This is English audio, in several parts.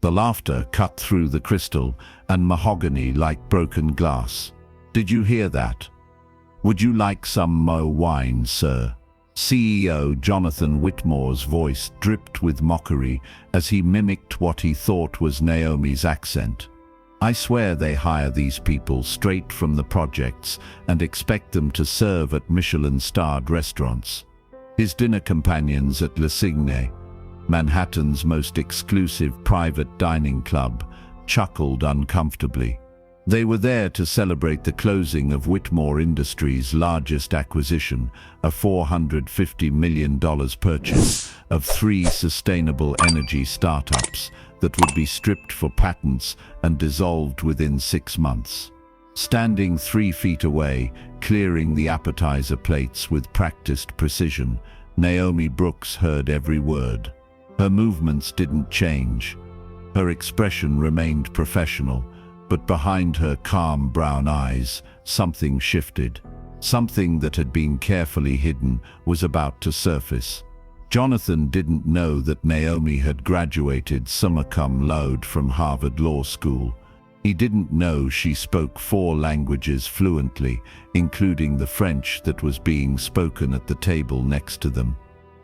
The laughter cut through the crystal and mahogany like broken glass. "Did you hear that? Would you like some more wine, sir?" CEO Jonathan Whitmore's voice dripped with mockery as he mimicked what he thought was Naomi's accent. "I swear they hire these people straight from the projects and expect them to serve at Michelin-starred restaurants." His dinner companions at Le Cygne, Manhattan's most exclusive private dining club, chuckled uncomfortably. They were there to celebrate the closing of Whitmore Industries' largest acquisition, a $450 million purchase of 3 sustainable energy startups that would be stripped for patents and dissolved within 6 months. Standing 3 feet away, clearing the appetizer plates with practiced precision, Naomi Brooks heard every word. Her movements didn't change. Her expression remained professional, but behind her calm brown eyes, something shifted. Something that had been carefully hidden was about to surface. Jonathan didn't know that Naomi had graduated summa cum laude from Harvard Law School. He didn't know she spoke 4 languages fluently, including the French that was being spoken at the table next to them.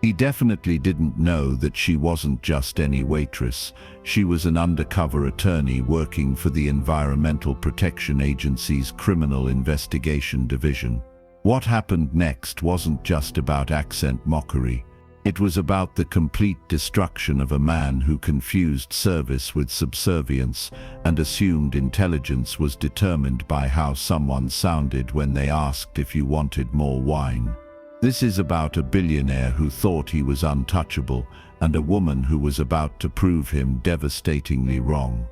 He definitely didn't know that she wasn't just any waitress. She was an undercover attorney working for the Environmental Protection Agency's Criminal Investigation Division. What happened next wasn't just about accent mockery. It was about the complete destruction of a man who confused service with subservience and assumed intelligence was determined by how someone sounded when they asked if you wanted more wine. This is about a billionaire who thought he was untouchable and a woman who was about to prove him devastatingly wrong.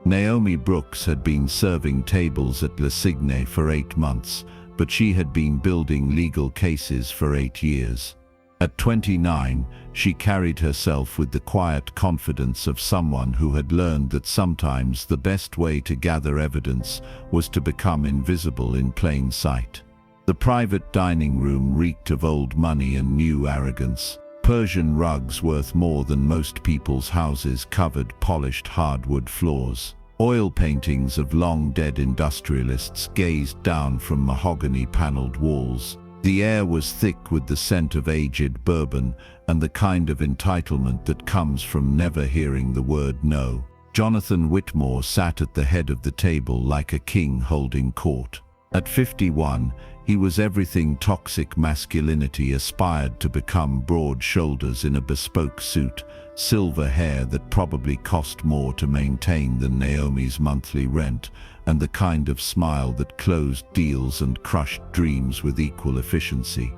Naomi Brooks had been serving tables at Le Cygne for 8 months, but she had been building legal cases for 8 years. At 29, she carried herself with the quiet confidence of someone who had learned that sometimes the best way to gather evidence was to become invisible in plain sight. The private dining room reeked of old money and new arrogance. Persian rugs worth more than most people's houses covered polished hardwood floors. Oil paintings of long-dead industrialists gazed down from mahogany-paneled walls. The air was thick with the scent of aged bourbon and the kind of entitlement that comes from never hearing the word no. Jonathan Whitmore sat at the head of the table like a king holding court. At 51, he was everything toxic masculinity aspired to become: broad shoulders in a bespoke suit, silver hair that probably cost more to maintain than Naomi's monthly rent, and the kind of smile that closed deals and crushed dreams with equal efficiency.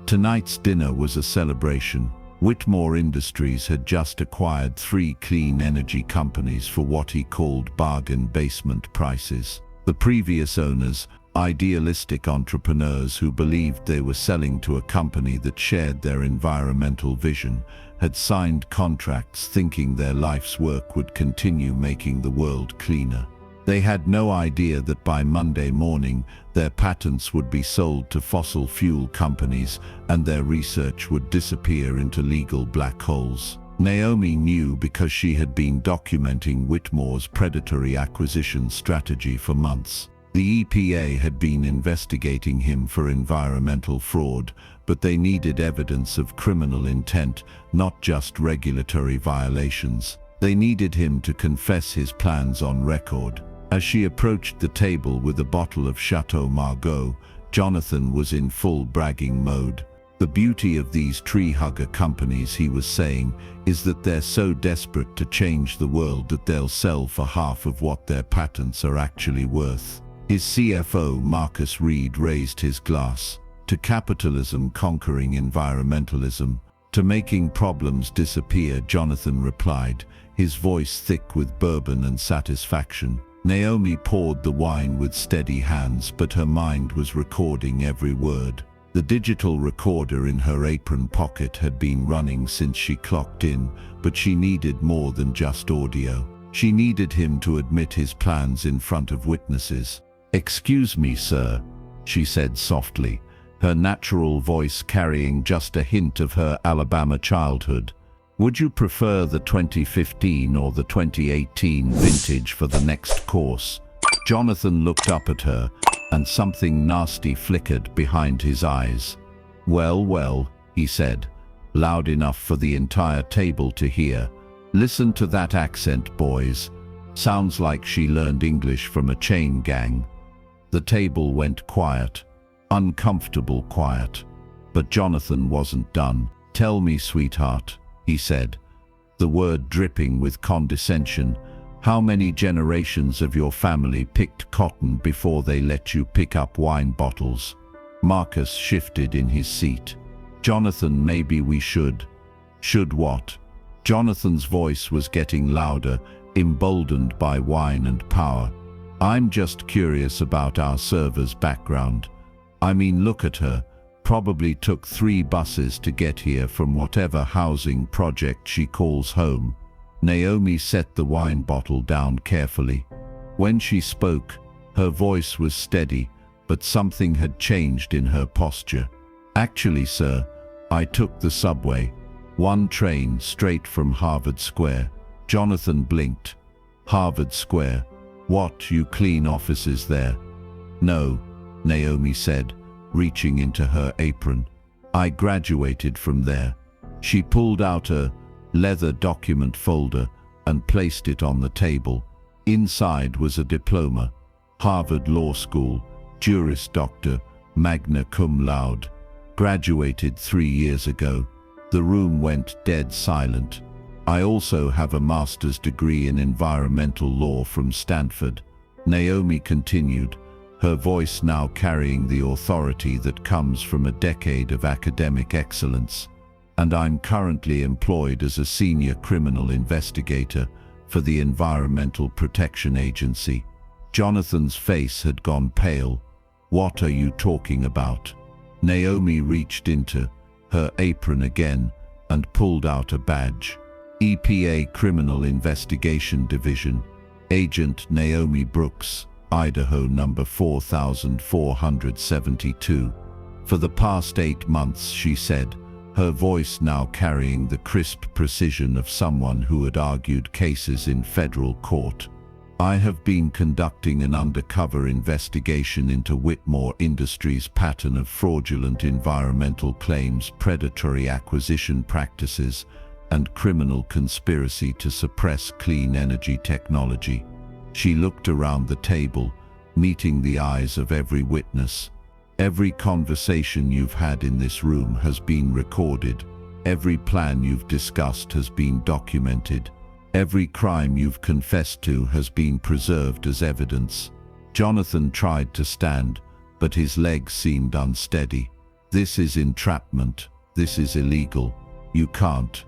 Tonight's dinner was a celebration. Whitmore Industries had just acquired 3 clean energy companies for what he called bargain basement prices. The previous owners, idealistic entrepreneurs who believed they were selling to a company that shared their environmental vision, had signed contracts thinking their life's work would continue making the world cleaner. They had no idea that by Monday morning, their patents would be sold to fossil fuel companies and their research would disappear into legal black holes. Naomi knew because she had been documenting Whitmore's predatory acquisition strategy for months. The EPA had been investigating him for environmental fraud, but they needed evidence of criminal intent, not just regulatory violations. They needed him to confess his plans on record. As she approached the table with a bottle of Chateau Margaux, Jonathan was in full bragging mode. The beauty of these tree-hugger companies, he was saying, is that they're so desperate to change the world that they'll sell for half of what their patents are actually worth. His CFO, Marcus Reed, raised his glass. To capitalism conquering environmentalism, to making problems disappear, Jonathan replied, his voice thick with bourbon and satisfaction. Naomi poured the wine with steady hands, but her mind was recording every word. The digital recorder in her apron pocket had been running since she clocked in, but she needed more than just audio. She needed him to admit his plans in front of witnesses. "Excuse me, sir," she said softly, her natural voice carrying just a hint of her Alabama childhood. Would you prefer the 2015 or the 2018 vintage for the next course? Jonathan looked up at her, and something nasty flickered behind his eyes. Well, well, he said, loud enough for the entire table to hear. Listen to that accent, boys. Sounds like she learned English from a chain gang. The table went quiet, uncomfortable quiet. But Jonathan wasn't done. Tell me, sweetheart, he said, the word dripping with condescension, how many generations of your family picked cotton before they let you pick up wine bottles? Marcus shifted in his seat. Jonathan, maybe we should. Should what? Jonathan's voice was getting louder, emboldened by wine and power. I'm just curious about our server's background. I mean, look at her. Probably took 3 buses to get here from whatever housing project she calls home. Naomi set the wine bottle down carefully. When she spoke, her voice was steady, but something had changed in her posture. Actually, sir, I took the subway. 1 train straight from Harvard Square. Jonathan blinked. Harvard Square? What, you clean offices there? No, Naomi said, reaching into her apron. I graduated from there. She pulled out a leather document folder and placed it on the table. Inside was a diploma. Harvard Law School, Juris Doctor, magna cum laude. Graduated 3 years ago. The room went dead silent. I also have a master's degree in environmental law from Stanford. Naomi continued, her voice now carrying the authority that comes from a decade of academic excellence. And I'm currently employed as a senior criminal investigator for the Environmental Protection Agency. Jonathan's face had gone pale. What are you talking about? Naomi reached into her apron again and pulled out a badge. EPA Criminal Investigation Division. Agent Naomi Brooks, Idaho number 4472. For the past 8 months, she said, her voice now carrying the crisp precision of someone who had argued cases in federal court. I have been conducting an undercover investigation into Whitmore Industries' pattern of fraudulent environmental claims, predatory acquisition practices, and criminal conspiracy to suppress clean energy technology. She looked around the table, meeting the eyes of every witness. Every conversation you've had in this room has been recorded. Every plan you've discussed has been documented. Every crime you've confessed to has been preserved as evidence. Jonathan tried to stand, but his legs seemed unsteady. This is entrapment. This is illegal. You can't.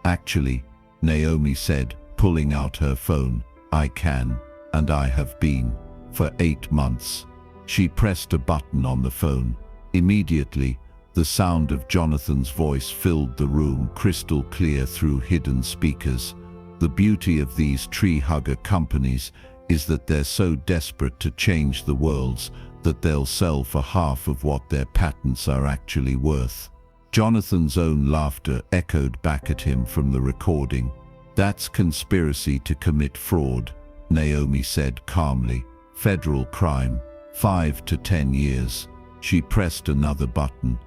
Actually, Naomi said, pulling out her phone, I can, and I have been, for 8 months. She pressed a button on the phone. Immediately, the sound of Jonathan's voice filled the room crystal clear through hidden speakers. The beauty of these tree-hugger companies is that they're so desperate to change the worlds that they'll sell for half of what their patents are actually worth. Jonathan's own laughter echoed back at him from the recording. That's conspiracy to commit fraud, Naomi said calmly. Federal crime, 5 to 10 years. She pressed another button.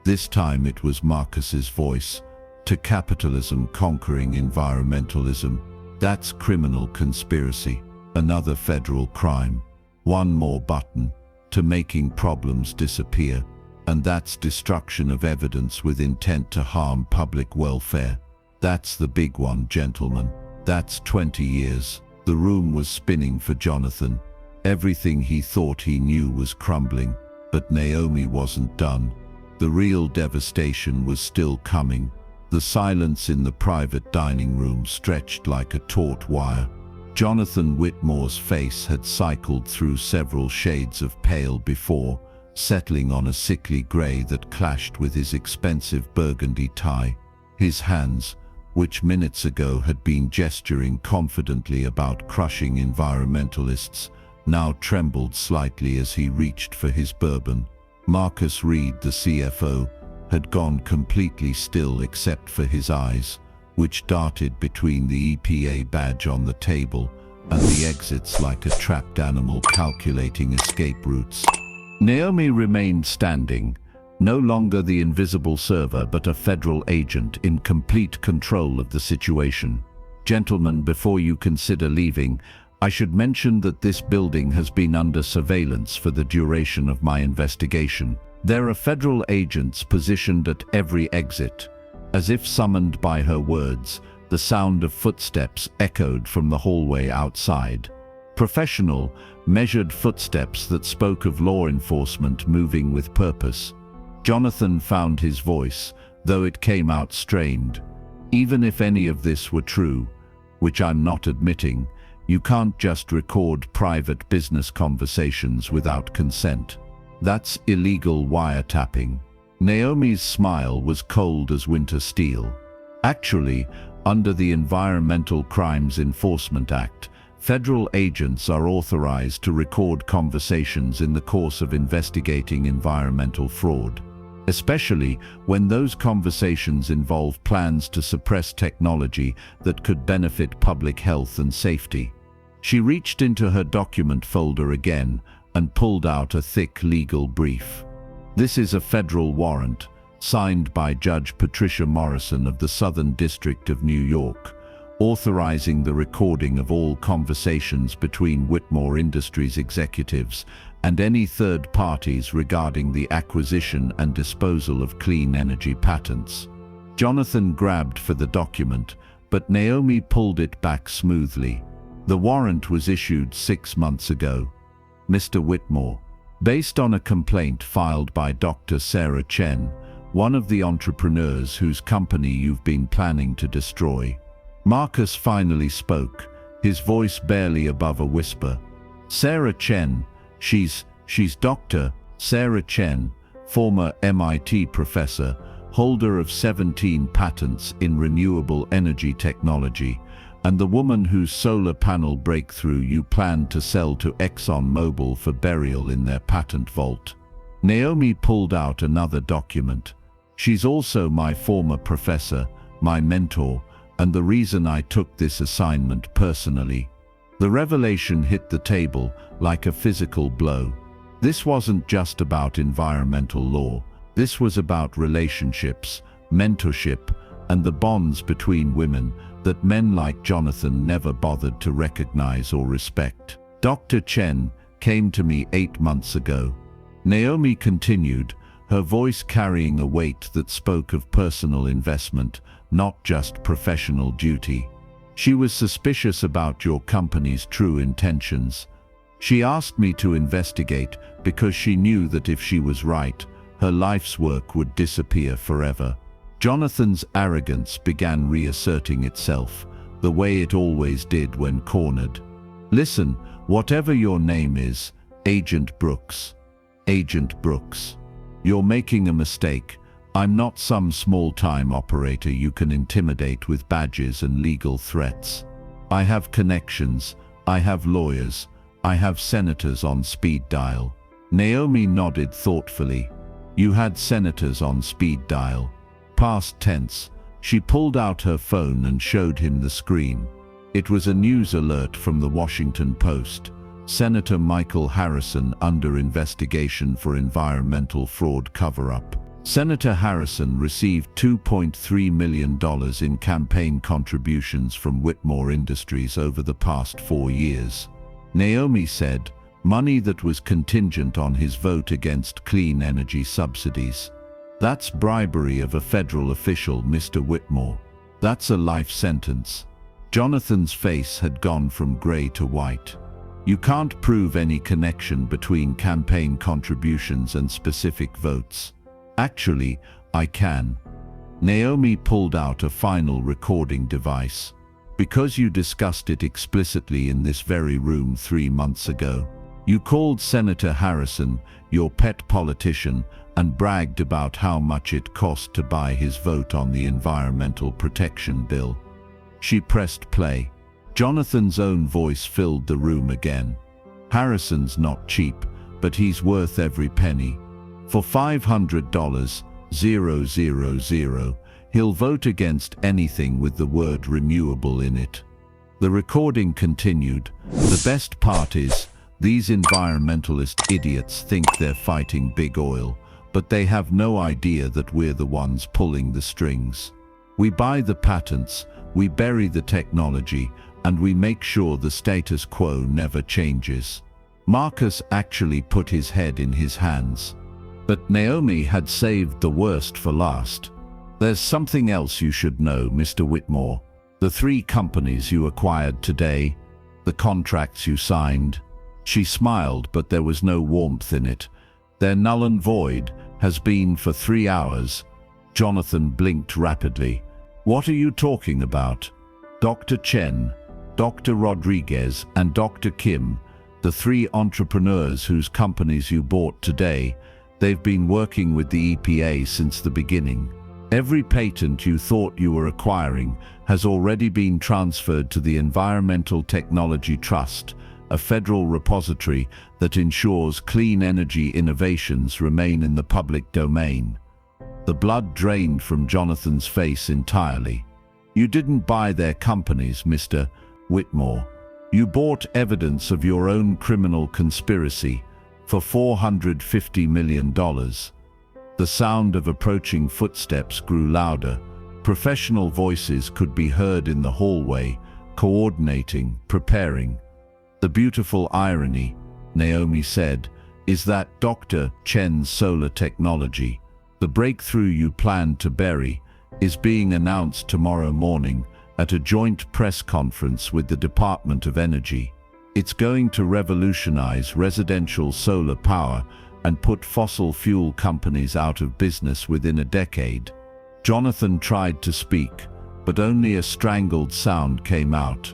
This time it was Marcus's voice. To capitalism conquering environmentalism. That's criminal conspiracy. Another federal crime. One more button. To making problems disappear. And that's destruction of evidence with intent to harm public welfare. That's the big one, gentlemen. That's 20 years. The room was spinning for Jonathan. Everything he thought he knew was crumbling. But Naomi wasn't done. The real devastation was still coming. The silence in the private dining room stretched like a taut wire. Jonathan Whitmore's face had cycled through several shades of pale before, settling on a sickly grey that clashed with his expensive burgundy tie. His hands, which minutes ago had been gesturing confidently about crushing environmentalists, now trembled slightly as he reached for his bourbon. Marcus Reed, the CFO, had gone completely still except for his eyes, which darted between the EPA badge on the table and the exits like a trapped animal calculating escape routes. Naomi remained standing, no longer the invisible server but a federal agent in complete control of the situation. Gentlemen, before you consider leaving, I should mention that this building has been under surveillance for the duration of my investigation. There are federal agents positioned at every exit. As if summoned by her words, the sound of footsteps echoed from the hallway outside. Professional, measured footsteps that spoke of law enforcement moving with purpose. Jonathan found his voice, though it came out strained. Even if any of this were true, which I'm not admitting, you can't just record private business conversations without consent. That's illegal wiretapping. Naomi's smile was cold as winter steel. Actually, under the Environmental Crimes Enforcement Act, federal agents are authorized to record conversations in the course of investigating environmental fraud, especially when those conversations involve plans to suppress technology that could benefit public health and safety. She reached into her document folder again and pulled out a thick legal brief. This is a federal warrant, signed by Judge Patricia Morrison of the Southern District of New York, authorizing the recording of all conversations between Whitmore Industries executives and any third parties regarding the acquisition and disposal of clean energy patents. Jonathan grabbed for the document, but Naomi pulled it back smoothly. The warrant was issued 6 months ago. Mr. Whitmore, based on a complaint filed by Dr. Sarah Chen, one of the entrepreneurs whose company you've been planning to destroy. Marcus finally spoke, his voice barely above a whisper. Sarah Chen, she's Dr. Sarah Chen, former MIT professor, holder of 17 patents in renewable energy technology, and the woman whose solar panel breakthrough you plan to sell to ExxonMobil for burial in their patent vault. Naomi pulled out another document. She's also my former professor, my mentor, and the reason I took this assignment personally. The revelation hit the table like a physical blow. This wasn't just about environmental law. This was about relationships, mentorship, and the bonds between women that men like Jonathan never bothered to recognize or respect. Dr. Chen came to me 8 months ago. Naomi continued, her voice carrying a weight that spoke of personal investment, not just professional duty. She was suspicious about your company's true intentions. She asked me to investigate because she knew that if she was right, her life's work would disappear forever. Jonathan's arrogance began reasserting itself, the way it always did when cornered. Listen, whatever your name is, Agent Brooks. Agent Brooks. You're making a mistake. I'm not some small-time operator you can intimidate with badges and legal threats. I have connections, I have lawyers, I have senators on speed dial. Naomi nodded thoughtfully. You had senators on speed dial. Past tense. She pulled out her phone and showed him the screen. It was a news alert from the Washington Post. Senator Michael Harrison under investigation for environmental fraud cover-up. Senator Harrison received $2.3 million in campaign contributions from Whitmore Industries over the past 4 years. Naomi said, money that was contingent on his vote against clean energy subsidies. That's bribery of a federal official, Mr. Whitmore. That's a life sentence. Jonathan's face had gone from gray to white. You can't prove any connection between campaign contributions and specific votes. Actually, I can. Naomi pulled out a final recording device. Because you discussed it explicitly in this very room 3 months ago. You called Senator Harrison your pet politician and bragged about how much it cost to buy his vote on the Environmental Protection Bill. She pressed play. Jonathan's own voice filled the room again. Harrison's not cheap, but he's worth every penny. For $500, He'll vote against anything with the word renewable in it. The recording continued. The best part is, these environmentalist idiots think they're fighting big oil, but they have no idea that we're the ones pulling the strings. We buy the patents, we bury the technology, and we make sure the status quo never changes. Marcus actually put his head in his hands. But Naomi had saved the worst for last. There's something else you should know, Mr. Whitmore. The 3 companies you acquired today, the contracts you signed. She smiled, but there was no warmth in it. They're null and void, has been for 3 hours. Jonathan blinked rapidly. What are you talking about? Dr. Chen, Dr. Rodriguez, and Dr. Kim, the 3 entrepreneurs whose companies you bought today, they've been working with the EPA since the beginning. Every patent you thought you were acquiring has already been transferred to the Environmental Technology Trust, a federal repository that ensures clean energy innovations remain in the public domain. The blood drained from Jonathan's face entirely. You didn't buy their companies, Mr. Whitmore. You bought evidence of your own criminal conspiracy for $450 million. The sound of approaching footsteps grew louder. Professional voices could be heard in the hallway, coordinating, preparing. The beautiful irony, Naomi said, is that Dr. Chen's solar technology, the breakthrough you planned to bury, is being announced tomorrow morning at a joint press conference with the Department of Energy. It's going to revolutionize residential solar power and put fossil fuel companies out of business within a decade. Jonathan tried to speak, but only a strangled sound came out.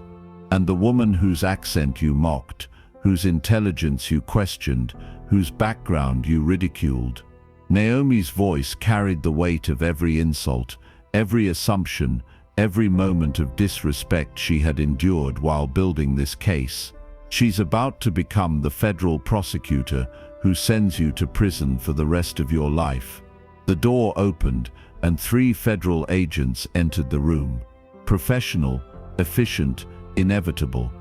And the woman whose accent you mocked, whose intelligence you questioned, whose background you ridiculed. Naomi's voice carried the weight of every insult, every assumption, every moment of disrespect she had endured while building this case. She's about to become the federal prosecutor who sends you to prison for the rest of your life. The door opened and 3 federal agents entered the room. Professional, efficient, inevitable.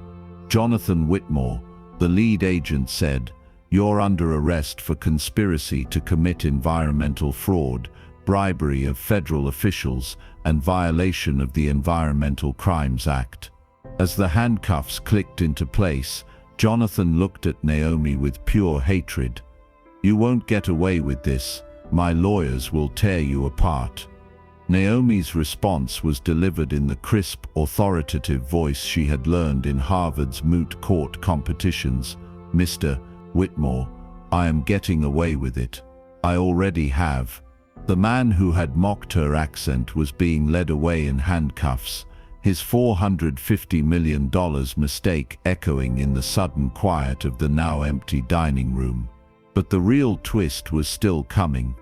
Jonathan Whitmore, the lead agent, said, "You're under arrest for conspiracy to commit environmental fraud, bribery of federal officials, and violation of the Environmental Crimes Act." As the handcuffs clicked into place, Jonathan looked at Naomi with pure hatred. "You won't get away with this. My lawyers will tear you apart." Naomi's response was delivered in the crisp, authoritative voice she had learned in Harvard's moot court competitions. "Mr. Whitmore, I am getting away with it. I already have." The man who had mocked her accent was being led away in handcuffs, his $450 million mistake echoing in the sudden quiet of the now empty dining room. But the real twist was still coming.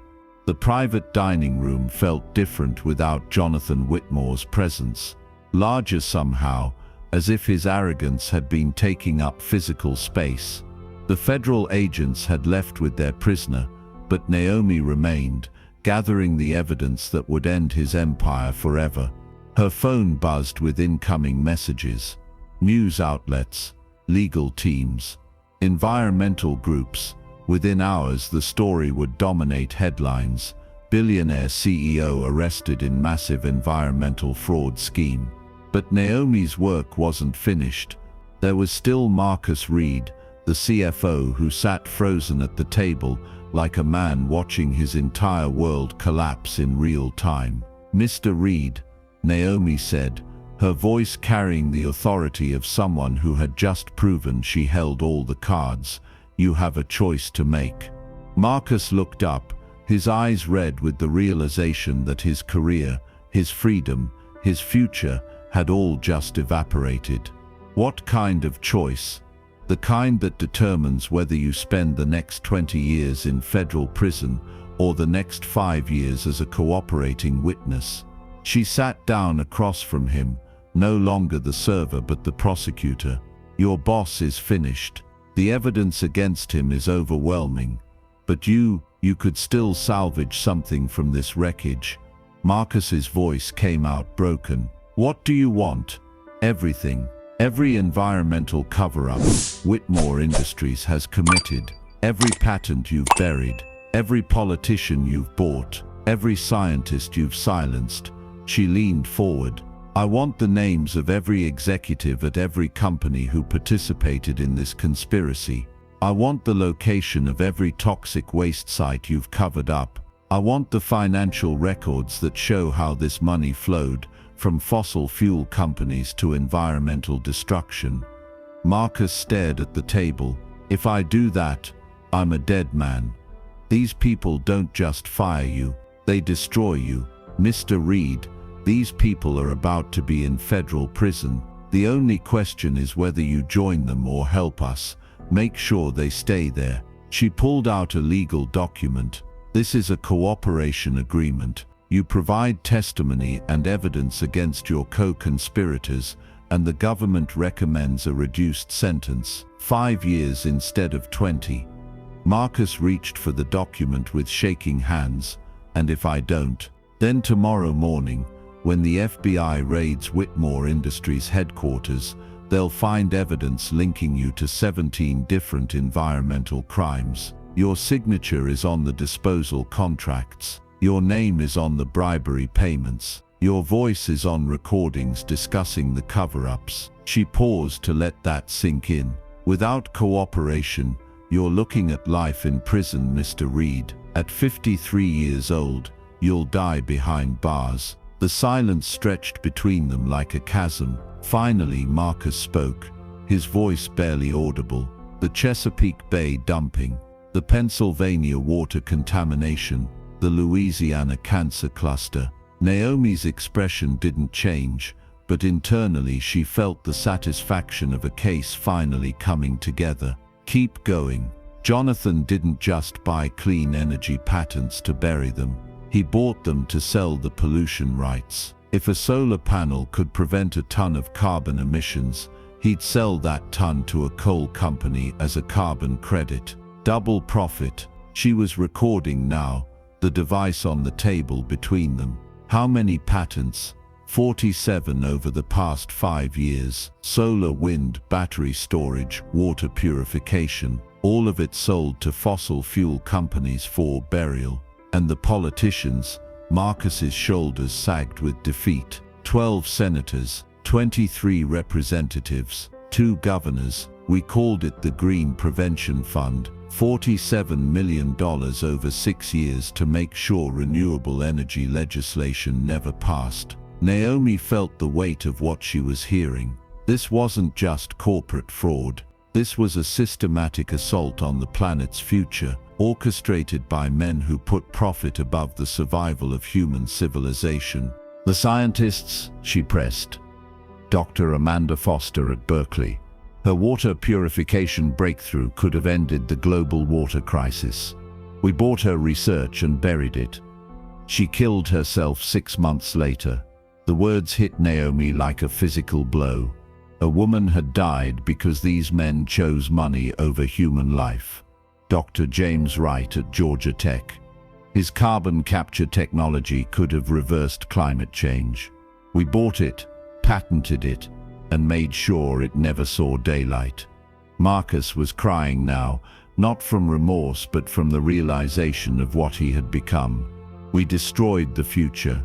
The private dining room felt different without Jonathan Whitmore's presence. Larger somehow, as if his arrogance had been taking up physical space. The federal agents had left with their prisoner, but Naomi remained, gathering the evidence that would end his empire forever. Her phone buzzed with incoming messages. News outlets, legal teams, environmental groups. Within hours, the story would dominate headlines. Billionaire CEO arrested in massive environmental fraud scheme. But Naomi's work wasn't finished. There was still Marcus Reed, the CFO, who sat frozen at the table, like a man watching his entire world collapse in real time. "Mr. Reed," Naomi said, her voice carrying the authority of someone who had just proven she held all the cards, "you have a choice to make." Marcus looked up, his eyes red with the realization that his career, his freedom, his future had all just evaporated. "What kind of choice?" "The kind that determines whether you spend the next 20 years in federal prison or the next 5 years as a cooperating witness." She sat down across from him, no longer the server but the prosecutor. "Your boss is finished. The evidence against him is overwhelming. But you could still salvage something from this wreckage. Marcus's voice came out broken. What do you want? Everything. Every environmental cover-up Whitmore Industries has committed. Every patent you've buried. Every politician you've bought. Every scientist you've silenced. She leaned forward. I want the names of every executive at every company who participated in this conspiracy. I want the location of every toxic waste site you've covered up. I want the financial records that show how this money flowed from fossil fuel companies to environmental destruction. Marcus stared at the table. If I do that, I'm a dead man. These people don't just fire you, they destroy you. Mr. Reed, these people are about to be in federal prison. The only question is whether you join them or help us. Make sure they stay there. She pulled out a legal document. This is a cooperation agreement. You provide testimony and evidence against your co-conspirators, and the government recommends a reduced sentence, 5 years instead of 20. Marcus reached for the document with shaking hands. And if I don't, then tomorrow morning, when the FBI raids Whitmore Industries headquarters, they'll find evidence linking you to 17 different environmental crimes. Your signature is on the disposal contracts. Your name is on the bribery payments. Your voice is on recordings discussing the cover-ups. She paused to let that sink in. Without cooperation, you're looking at life in prison, Mr. Reed. At 53 years old, you'll die behind bars. The silence stretched between them like a chasm. Finally, Marcus spoke, his voice barely audible. The Chesapeake Bay dumping, the Pennsylvania water contamination, the Louisiana cancer cluster. Naomi's expression didn't change, but internally she felt the satisfaction of a case finally coming together. Keep going. Jonathan didn't just buy clean energy patents to bury them. He bought them to sell the pollution rights. If a solar panel could prevent a ton of carbon emissions, he'd sell that ton to a coal company as a carbon credit. Double profit. She was recording now, the device on the table between them. How many patents? 47 over the past 5 years. Solar, wind, battery storage, water purification. All of it sold to fossil fuel companies for burial. And the politicians? Marcus's shoulders sagged with defeat. 12 senators, 23 representatives, 2 governors. We called it the Green Prevention Fund. $47 million over 6 years to make sure renewable energy legislation never passed. Naomi felt the weight of what she was hearing. This wasn't just corporate fraud. This was a systematic assault on the planet's future, orchestrated by men who put profit above the survival of human civilization. The scientists, she pressed. Dr. Amanda Foster at Berkeley. Her water purification breakthrough could have ended the global water crisis. We bought her research and buried it. She killed herself 6 months later. The words hit Naomi like a physical blow. A woman had died because these men chose money over human life. Dr. James Wright at Georgia Tech. His carbon capture technology could have reversed climate change. We bought it, patented it, and made sure it never saw daylight. Marcus was crying now, not from remorse but from the realization of what he had become. We destroyed the future.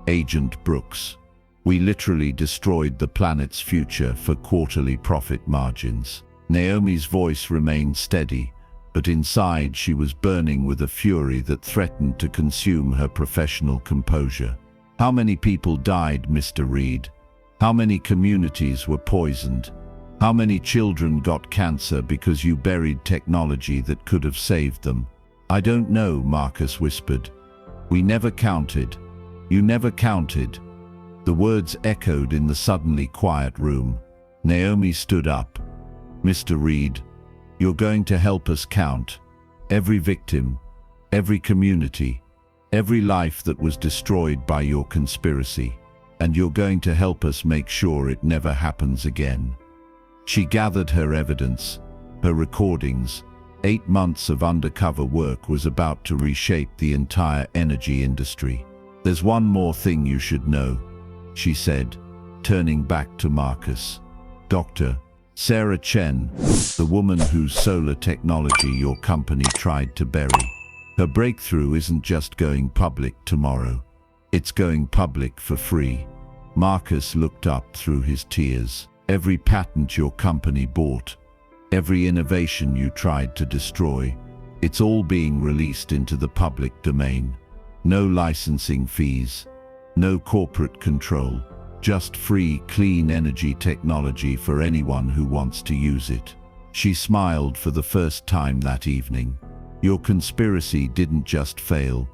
Agent Brooks. We literally destroyed the planet's future for quarterly profit margins. Naomi's voice remained steady, but inside she was burning with a fury that threatened to consume her professional composure. How many people died, Mr. Reed? How many communities were poisoned? How many children got cancer because you buried technology that could have saved them? I don't know, Marcus whispered. We never counted. You never counted. The words echoed in the suddenly quiet room. Naomi stood up. Mr. Reed, you're going to help us count. Every victim, every community, every life that was destroyed by your conspiracy. And you're going to help us make sure it never happens again. She gathered her evidence, her recordings. 8 months of undercover work was about to reshape the entire energy industry. "There's one more thing you should know," she said, turning back to Marcus. "Dr. Sarah Chen, the woman whose solar technology your company tried to bury. Her breakthrough isn't just going public tomorrow. It's going public for free." Marcus looked up through his tears. "Every patent your company bought, every innovation you tried to destroy, it's all being released into the public domain. No licensing fees, no corporate control, just free, clean energy technology for anyone who wants to use it." She smiled for the first time that evening. "Your conspiracy didn't just fail,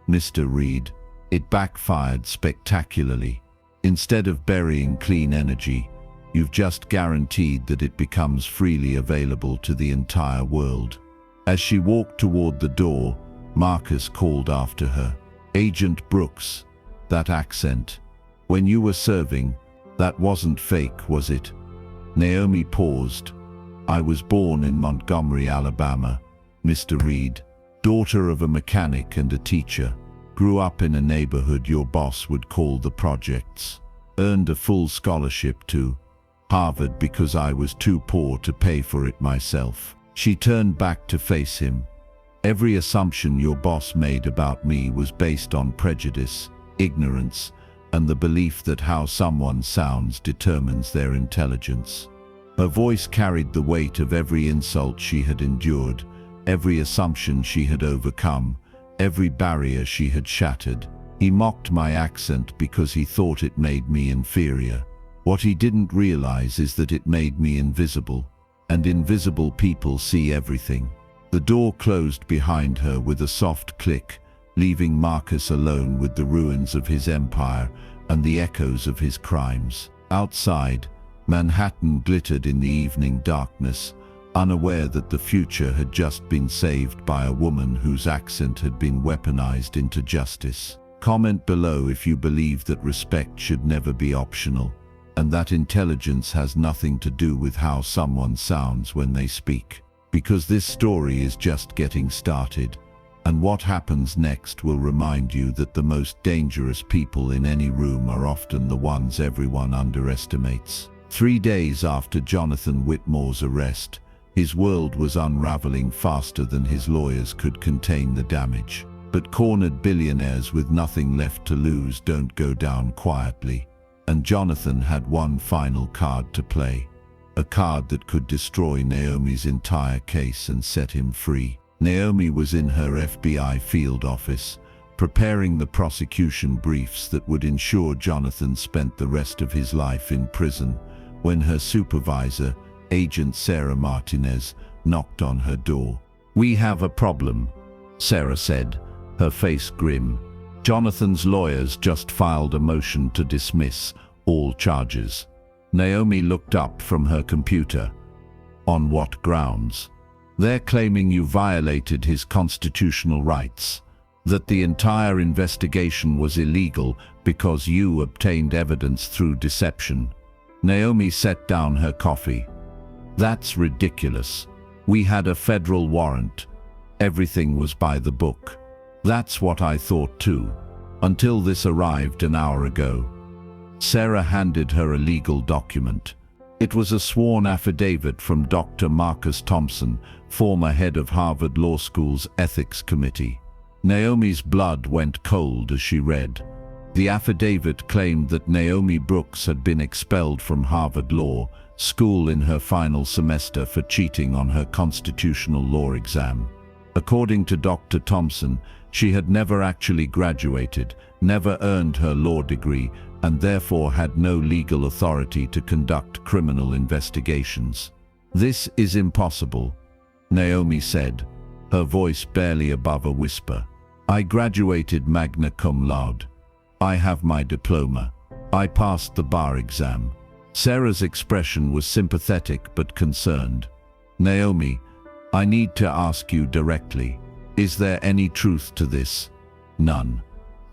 Mr. Reed. It backfired spectacularly. Instead of burying clean energy, you've just guaranteed that it becomes freely available to the entire world." As she walked toward the door, Marcus called after her. "Agent Brooks, that accent. When you were serving, that wasn't fake, was it?" Naomi paused. "I was born in Montgomery, Alabama, Mr. Reed, daughter of a mechanic and a teacher. Grew up in a neighborhood your boss would call the projects. Earned a full scholarship to Harvard because I was too poor to pay for it myself." She turned back to face him. "Every assumption your boss made about me was based on prejudice, ignorance, and the belief that how someone sounds determines their intelligence." Her voice carried the weight of every insult she had endured, every assumption she had overcome, every barrier she had shattered. "He mocked my accent because he thought it made me inferior. What he didn't realize is that it made me invisible, and invisible people see everything." The door closed behind her with a soft click, leaving Marcus alone with the ruins of his empire and the echoes of his crimes. Outside, Manhattan glittered in the evening darkness, unaware that the future had just been saved by a woman whose accent had been weaponized into justice. Comment below if you believe that respect should never be optional, and that intelligence has nothing to do with how someone sounds when they speak. Because this story is just getting started, and what happens next will remind you that the most dangerous people in any room are often the ones everyone underestimates. 3 days after Jonathan Whitmore's arrest, his world was unraveling faster than his lawyers could contain the damage. But cornered billionaires with nothing left to lose don't go down quietly, and Jonathan had one final card to play, a card that could destroy Naomi's entire case and set him free. Naomi was in her FBI field office, preparing the prosecution briefs that would ensure Jonathan spent the rest of his life in prison, when her supervisor, Agent Sarah Martinez, knocked on her door. "We have a problem," Sarah said, her face grim. "Jonathan's lawyers just filed a motion to dismiss all charges." Naomi looked up from her computer. "On what grounds?" "They're claiming you violated his constitutional rights, that the entire investigation was illegal because you obtained evidence through deception." Naomi set down her coffee. "That's ridiculous. We had a federal warrant. Everything was by the book." "That's what I thought too, until this arrived an hour ago." Sarah handed her a legal document. It was a sworn affidavit from Dr. Marcus Thompson, former head of Harvard Law School's Ethics Committee. Naomi's blood went cold as she read. The affidavit claimed that Naomi Brooks had been expelled from Harvard Law School in her final semester for cheating on her constitutional law exam. According to Dr. Thompson, she had never actually graduated, never earned her law degree, and therefore had no legal authority to conduct criminal investigations. "This is impossible," Naomi said, her voice barely above a whisper. "I graduated magna cum laude. I have my diploma. I passed the bar exam." Sarah's expression was sympathetic but concerned. "Naomi, I need to ask you directly. Is there any truth to this?" "None.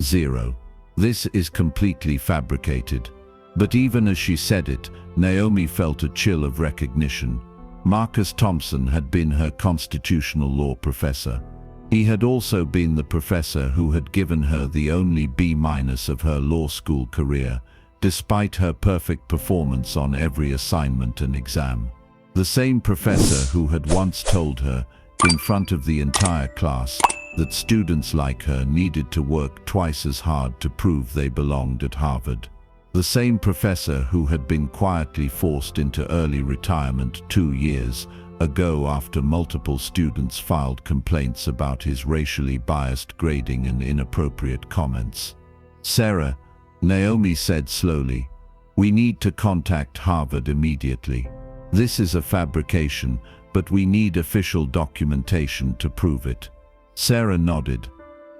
Zero. This is completely fabricated." But even as she said it, Naomi felt a chill of recognition. Marcus Thompson had been her constitutional law professor. He had also been the professor who had given her the only B- of her law school career, despite her perfect performance on every assignment and exam. The same professor who had once told her, in front of the entire class, that students like her needed to work twice as hard to prove they belonged at Harvard. The same professor who had been quietly forced into early retirement 2 years ago after multiple students filed complaints about his racially biased grading and inappropriate comments. "Sarah," Naomi said slowly, "we need to contact Harvard immediately. This is a fabrication, but we need official documentation to prove it." Sarah nodded.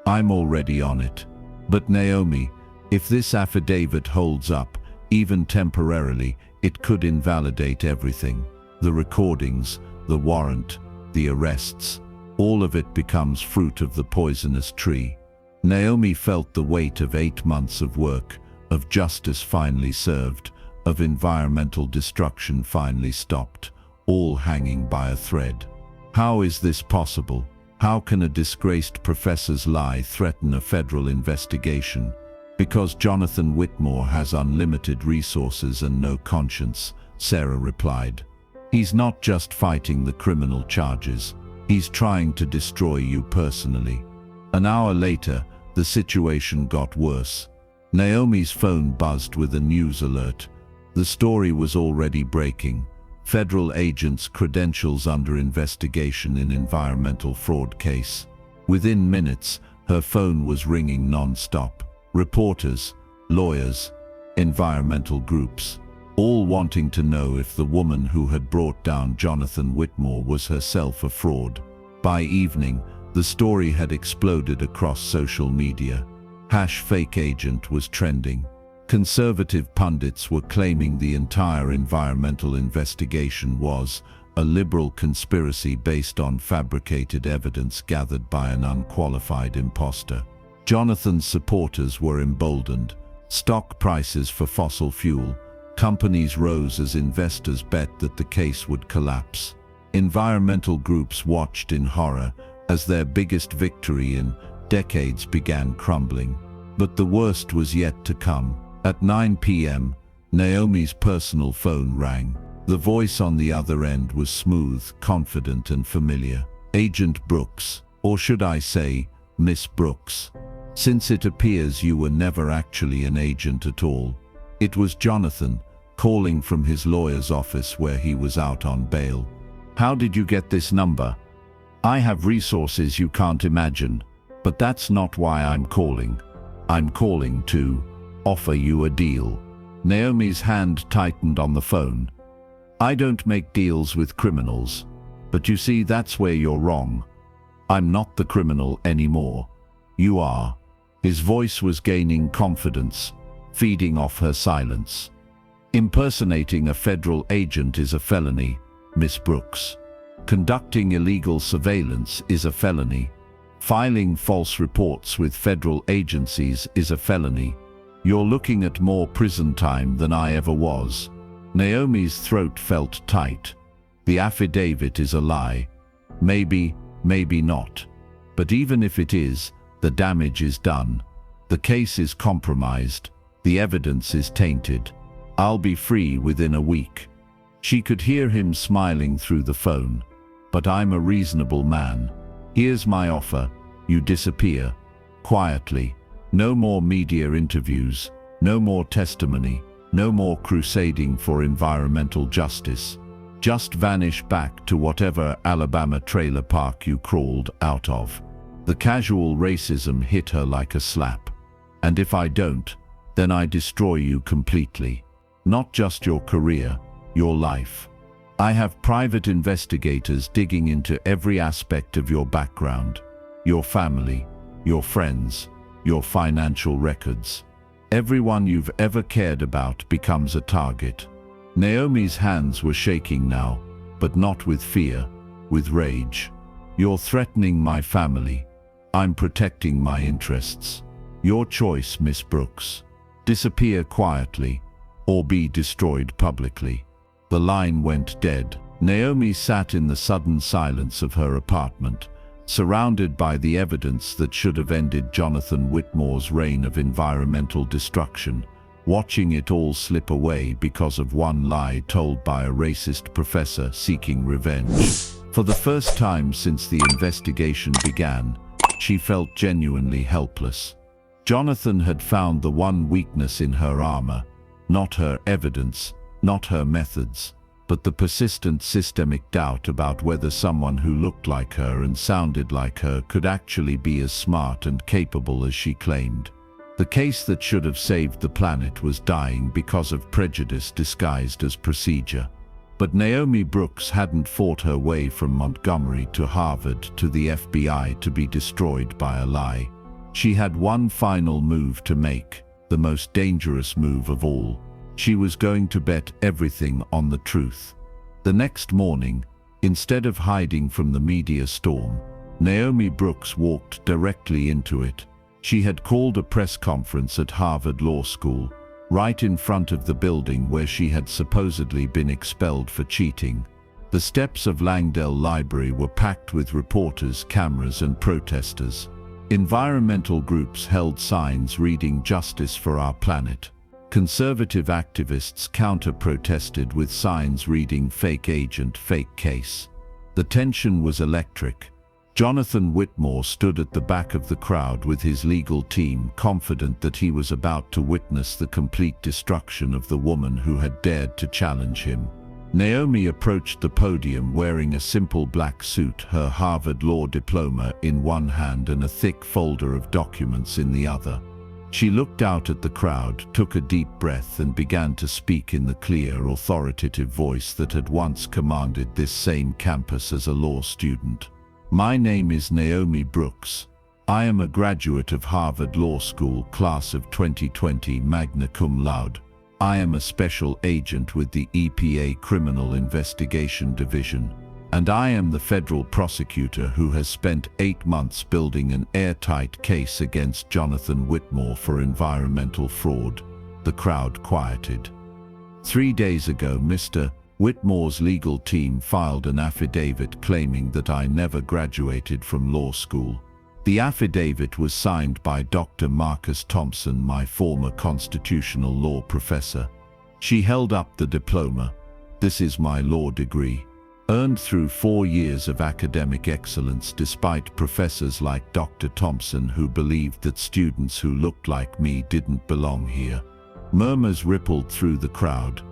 "I'm already on it. But Naomi, if this affidavit holds up, even temporarily, it could invalidate everything. The recordings, the warrant, the arrests, all of it becomes fruit of the poisonous tree." Naomi felt the weight of 8 months of work, of justice finally served, of environmental destruction finally stopped, all hanging by a thread. How is this possible? How can a disgraced professor's lie threaten a federal investigation? "Because Jonathan Whitmore has unlimited resources and no conscience," Sarah replied. "He's not just fighting the criminal charges, he's trying to destroy you personally." An hour later, the situation got worse. Naomi's phone buzzed with a news alert. The story was already breaking. Federal agents' credentials under investigation in environmental fraud case. Within minutes, her phone was ringing non-stop. Reporters, lawyers, environmental groups, all wanting to know if the woman who had brought down Jonathan Whitmore was herself a fraud. By evening, the story had exploded across social media. #fake agent was trending. Conservative pundits were claiming the entire environmental investigation was a liberal conspiracy based on fabricated evidence gathered by an unqualified imposter. Jonathan's supporters were emboldened. Stock prices for fossil fuel companies rose as investors bet that the case would collapse. Environmental groups watched in horror as their biggest victory in decades began crumbling. But the worst was yet to come. At 9 p.m., Naomi's personal phone rang. The voice on the other end was smooth, confident, and familiar. "Agent Brooks, or should I say, Miss Brooks? Since it appears you were never actually an agent at all." It was Jonathan, calling from his lawyer's office where he was out on bail. "How did you get this number? I have resources you can't imagine, but that's not why I'm calling. I'm calling to offer you a deal." Naomi's hand tightened on the phone. "I don't make deals with criminals, but you see, that's where you're wrong. I'm not the criminal anymore. You are." His voice was gaining confidence, feeding off her silence. "Impersonating a federal agent is a felony, Miss Brooks. Conducting illegal surveillance is a felony. Filing false reports with federal agencies is a felony. You're looking at more prison time than I ever was." Naomi's throat felt tight. The affidavit is a lie. Maybe, maybe not. But even if it is, the damage is done. The case is compromised. The evidence is tainted. I'll be free within a week. She could hear him smiling through the phone. "But I'm a reasonable man. Here's my offer. You disappear. Quietly. No more media interviews. No more testimony. No more crusading for environmental justice. Just vanish back to whatever Alabama trailer park you crawled out of." The casual racism hit her like a slap. "And if I don't, then I destroy you completely. Not just your career, your life. I have private investigators digging into every aspect of your background, your family, your friends, your financial records. Everyone you've ever cared about becomes a target." Naomi's hands were shaking now, but not with fear, with rage. "You're threatening my family. I'm protecting my interests. Your choice, Miss Brooks. Disappear quietly, or be destroyed publicly." The line went dead. Naomi sat in the sudden silence of her apartment, surrounded by the evidence that should have ended Jonathan Whitmore's reign of environmental destruction, watching it all slip away because of one lie told by a racist professor seeking revenge. For the first time since the investigation began, she felt genuinely helpless. Jonathan had found the one weakness in her armor, not her evidence, not her methods, but the persistent systemic doubt about whether someone who looked like her and sounded like her could actually be as smart and capable as she claimed. The case that should have saved the planet was dying because of prejudice disguised as procedure. But Naomi Brooks hadn't fought her way from Montgomery to Harvard to the FBI to be destroyed by a lie. She had one final move to make, the most dangerous move of all. She was going to bet everything on the truth. The next morning, instead of hiding from the media storm, Naomi Brooks walked directly into it. She had called a press conference at Harvard Law School, right in front of the building where she had supposedly been expelled for cheating. The steps of Langdale Library were packed with reporters, cameras, and protesters. Environmental groups held signs reading "Justice for Our Planet." Conservative activists counter-protested with signs reading "Fake Agent, Fake Case." The tension was electric. Jonathan Whitmore stood at the back of the crowd with his legal team, confident that he was about to witness the complete destruction of the woman who had dared to challenge him. Naomi approached the podium wearing a simple black suit, her Harvard Law diploma in one hand and a thick folder of documents in the other. She looked out at the crowd, took a deep breath, and began to speak in the clear, authoritative voice that had once commanded this same campus as a law student. "My name is Naomi Brooks. I am a graduate of Harvard Law School, class of 2020, magna cum laude. I am a special agent with the EPA Criminal Investigation Division, and I am the federal prosecutor who has spent 8 months building an airtight case against Jonathan Whitmore for environmental fraud." The crowd quieted. 3 days ago, Mr. Whitmore's legal team filed an affidavit claiming that I never graduated from law school. The affidavit was signed by Dr. Marcus Thompson, my former constitutional law professor. She held up the diploma. "This is my law degree, earned through 4 years of academic excellence despite professors like Dr. Thompson who believed that students who looked like me didn't belong here." Murmurs rippled through the crowd.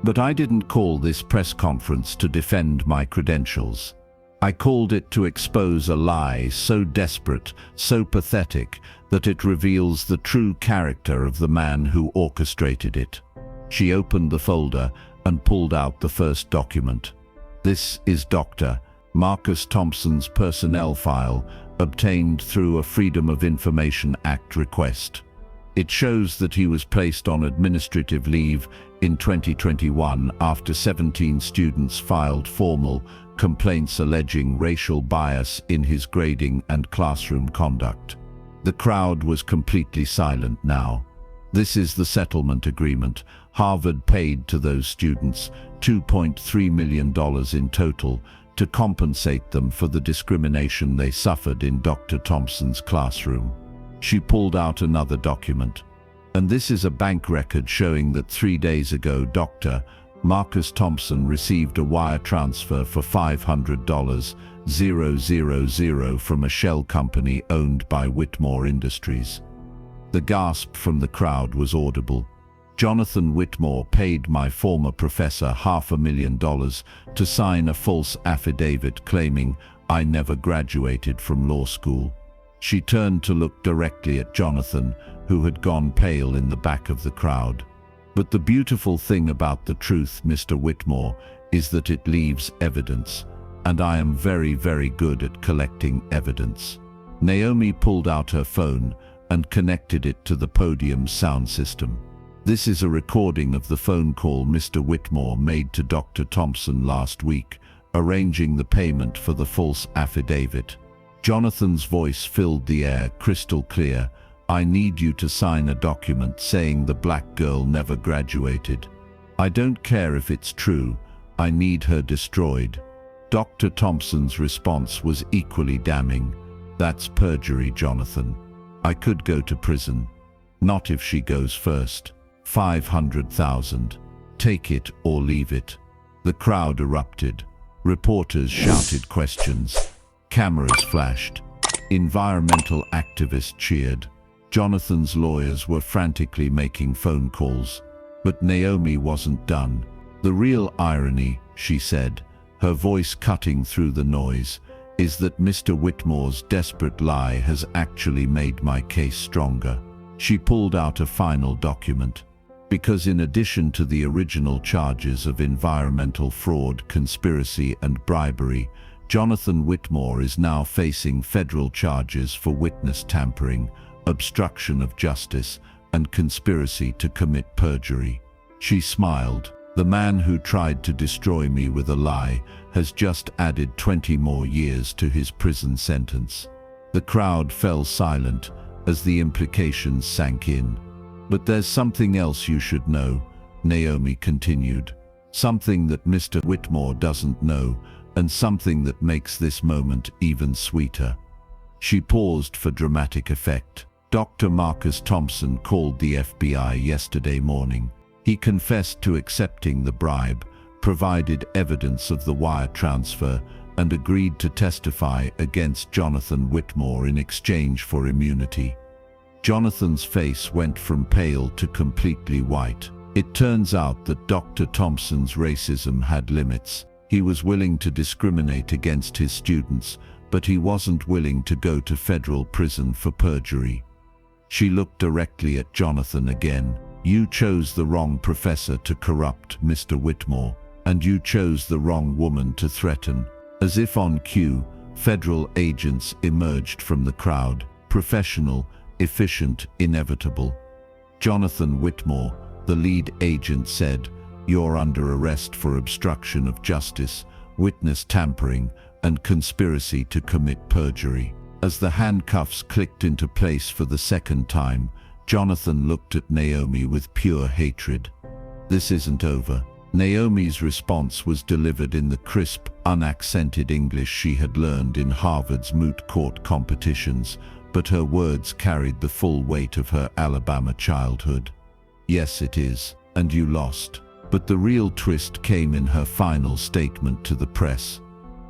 "But I didn't call this press conference to defend my credentials. I called it to expose a lie so desperate, so pathetic, that it reveals the true character of the man who orchestrated it." She opened the folder and pulled out the first document. "This is Dr. Marcus Thompson's personnel file, obtained through a Freedom of Information Act request. It shows that he was placed on administrative leave in 2021 after 17 students filed formal complaints alleging racial bias in his grading and classroom conduct." The crowd was completely silent now. "This is the settlement agreement. Harvard paid to those students $2.3 million in total to compensate them for the discrimination they suffered in Dr. Thompson's classroom." She pulled out another document. "And this is a bank record showing that 3 days ago Dr. Marcus Thompson received a wire transfer for $500,000 from a shell company owned by Whitmore Industries." The gasp from the crowd was audible. "Jonathan Whitmore paid my former professor $500,000 to sign a false affidavit claiming I never graduated from law school." She turned to look directly at Jonathan, who had gone pale in the back of the crowd. "But the beautiful thing about the truth, Mr. Whitmore, is that it leaves evidence, and I am very, very good at collecting evidence." Naomi pulled out her phone and connected it to the podium's sound system. "This is a recording of the phone call Mr. Whitmore made to Dr. Thompson last week, arranging the payment for the false affidavit." Jonathan's voice filled the air, crystal clear. "I need you to sign a document saying the black girl never graduated. I don't care if it's true. I need her destroyed." Dr. Thompson's response was equally damning. That's perjury, Jonathan. I could go to prison. Not if she goes first. 500,000. Take it or leave it. The crowd erupted. Reporters shouted questions. Cameras flashed. Environmental activists cheered. Jonathan's lawyers were frantically making phone calls. But Naomi wasn't done. The real irony, she said, her voice cutting through the noise, is that Mr. Whitmore's desperate lie has actually made my case stronger. She pulled out a final document. Because in addition to the original charges of environmental fraud, conspiracy and bribery, Jonathan Whitmore is now facing federal charges for witness tampering, obstruction of justice, and conspiracy to commit perjury. She smiled. The man who tried to destroy me with a lie has just added 20 more years to his prison sentence. The crowd fell silent as the implications sank in. But there's something else you should know, Naomi continued. Something that Mr. Whitmore doesn't know, and something that makes this moment even sweeter. She paused for dramatic effect. Dr. Marcus Thompson called the FBI yesterday morning. He confessed to accepting the bribe, provided evidence of the wire transfer, and agreed to testify against Jonathan Whitmore in exchange for immunity. Jonathan's face went from pale to completely white. It turns out that Dr. Thompson's racism had limits. He was willing to discriminate against his students, but he wasn't willing to go to federal prison for perjury. She looked directly at Jonathan again. You chose the wrong professor to corrupt Mr. Whitmore, and you chose the wrong woman to threaten. As if on cue, federal agents emerged from the crowd, professional, efficient, inevitable. Jonathan Whitmore, the lead agent, said, "You're under arrest for obstruction of justice, witness tampering, and conspiracy to commit perjury." As the handcuffs clicked into place for the second time, Jonathan looked at Naomi with pure hatred. "This isn't over." Naomi's response was delivered in the crisp, unaccented English she had learned in Harvard's moot court competitions, but her words carried the full weight of her Alabama childhood. "Yes, it is, and you lost." But the real twist came in her final statement to the press.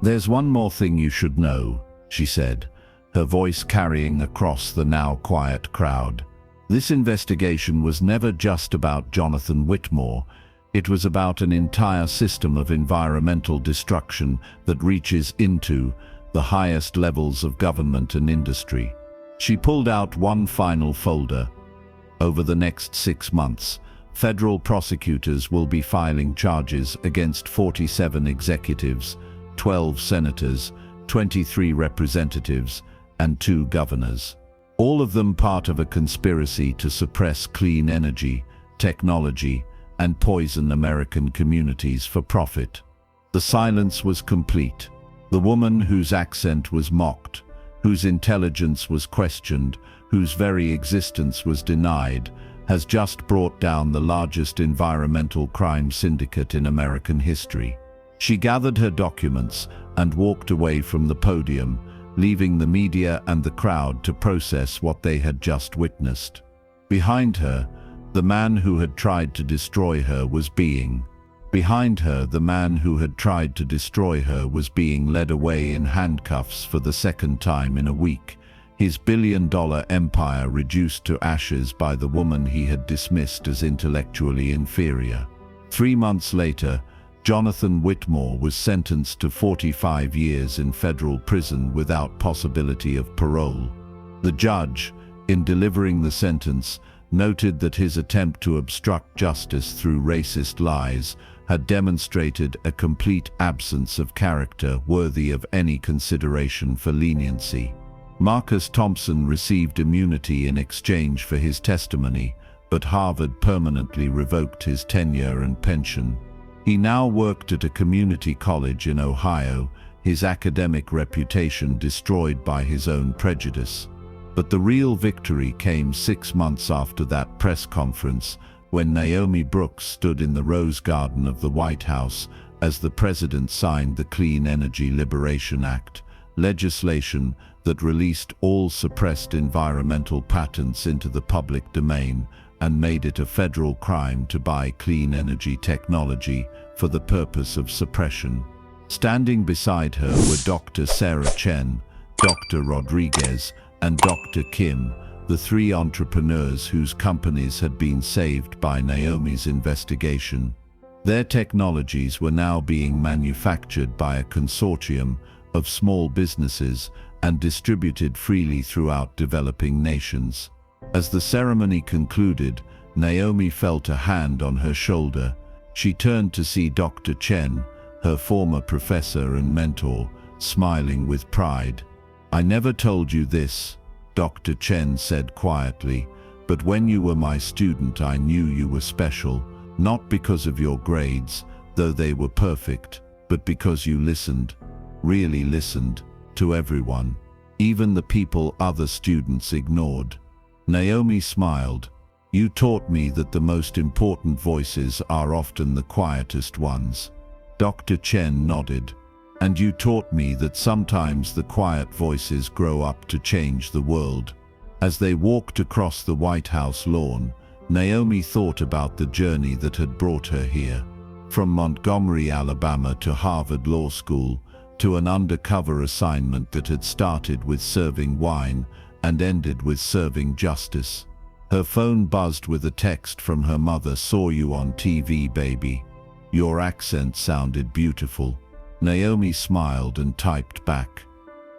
"There's one more thing you should know," she said, her voice carrying across the now quiet crowd. "This investigation was never just about Jonathan Whitmore. It was about an entire system of environmental destruction that reaches into the highest levels of government and industry." She pulled out one final folder. "Over the next 6 months, federal prosecutors will be filing charges against 47 executives, 12 senators, 23 representatives, and 2 governors. All of them part of a conspiracy to suppress clean energy, technology, and poison American communities for profit." The silence was complete. The woman whose accent was mocked, whose intelligence was questioned, whose very existence was denied, has just brought down the largest environmental crime syndicate in American history. She gathered her documents and walked away from the podium, leaving the media and the crowd to process what they had just witnessed. Behind her, the man who had tried to destroy her was being led away in handcuffs for the second time in a week, his billion-dollar empire reduced to ashes by the woman he had dismissed as intellectually inferior. 3 months later, Jonathan Whitmore was sentenced to 45 years in federal prison without possibility of parole. The judge, in delivering the sentence, noted that his attempt to obstruct justice through racist lies had demonstrated a complete absence of character worthy of any consideration for leniency. Marcus Thompson received immunity in exchange for his testimony, but Harvard permanently revoked his tenure and pension. He now worked at a community college in Ohio, his academic reputation destroyed by his own prejudice. But the real victory came 6 months after that press conference, when Naomi Brooks stood in the Rose Garden of the White House as the president signed the Clean Energy Liberation Act, legislation that released all suppressed environmental patents into the public domain and made it a federal crime to buy clean energy technology for the purpose of suppression. Standing beside her were Dr. Sarah Chen, Dr. Rodriguez, and Dr. Kim, the three entrepreneurs whose companies had been saved by Naomi's investigation. Their technologies were now being manufactured by a consortium of small businesses and distributed freely throughout developing nations. As the ceremony concluded, Naomi felt a hand on her shoulder. She turned to see Dr. Chen, her former professor and mentor, smiling with pride. "I never told you this," Dr. Chen said quietly, "but when you were my student I knew you were special, not because of your grades, though they were perfect, but because you listened, really listened, to everyone, even the people other students ignored." Naomi smiled. "You taught me that the most important voices are often the quietest ones." Dr. Chen nodded. "And you taught me that sometimes the quiet voices grow up to change the world." As they walked across the White House lawn, Naomi thought about the journey that had brought her here. From Montgomery, Alabama to Harvard Law School, to an undercover assignment that had started with serving wine and ended with serving justice. Her phone buzzed with a text from her mother. "Saw you on TV, baby. Your accent sounded beautiful." Naomi smiled and typed back,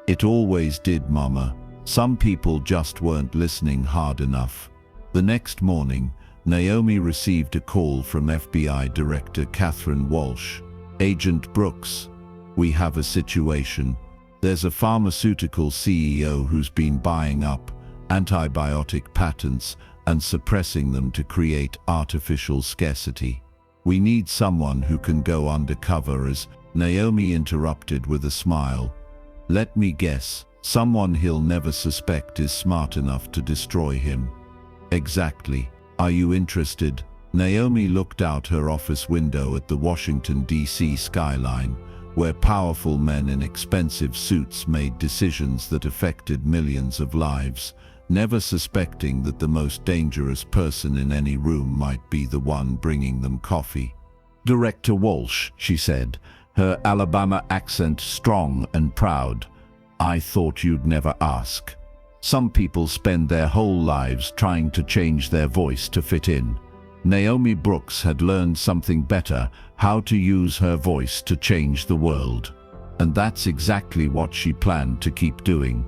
"It always did, Mama. Some people just weren't listening hard enough." The next morning, Naomi received a call from FBI Director Catherine Walsh. "Agent Brooks, we have a situation. There's a pharmaceutical CEO who's been buying up antibiotic patents and suppressing them to create artificial scarcity. We need someone who can go undercover as..." Naomi interrupted with a smile. "Let me guess, someone he'll never suspect is smart enough to destroy him." "Exactly. Are you interested?" Naomi looked out her office window at the Washington, D.C. skyline, where powerful men in expensive suits made decisions that affected millions of lives, never suspecting that the most dangerous person in any room might be the one bringing them coffee. "Director Walsh," she said, her Alabama accent strong and proud, "I thought you'd never ask. Some people spend their whole lives trying to change their voice to fit in. Naomi Brooks had learned something better, how to use her voice to change the world. And that's exactly what she planned to keep doing."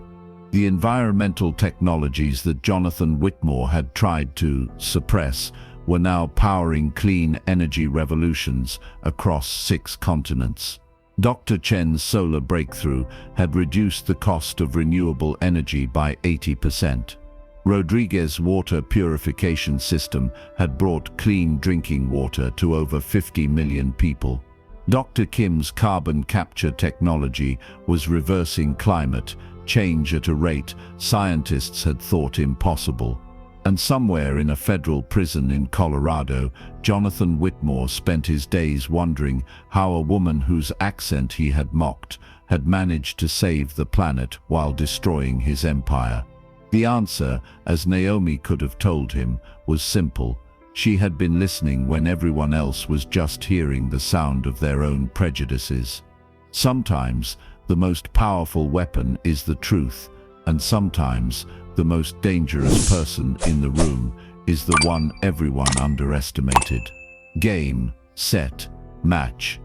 The environmental technologies that Jonathan Whitmore had tried to suppress were now powering clean energy revolutions across 6 continents. Dr. Chen's solar breakthrough had reduced the cost of renewable energy by 80%. Rodriguez's water purification system had brought clean drinking water to over 50 million people. Dr. Kim's carbon capture technology was reversing climate change at a rate scientists had thought impossible. And somewhere in a federal prison in Colorado, Jonathan Whitmore spent his days wondering how a woman whose accent he had mocked had managed to save the planet while destroying his empire. The answer, as Naomi could have told him, was simple. She had been listening when everyone else was just hearing the sound of their own prejudices. Sometimes, the most powerful weapon is the truth, and sometimes, the most dangerous person in the room is the one everyone underestimated. Game, set, match.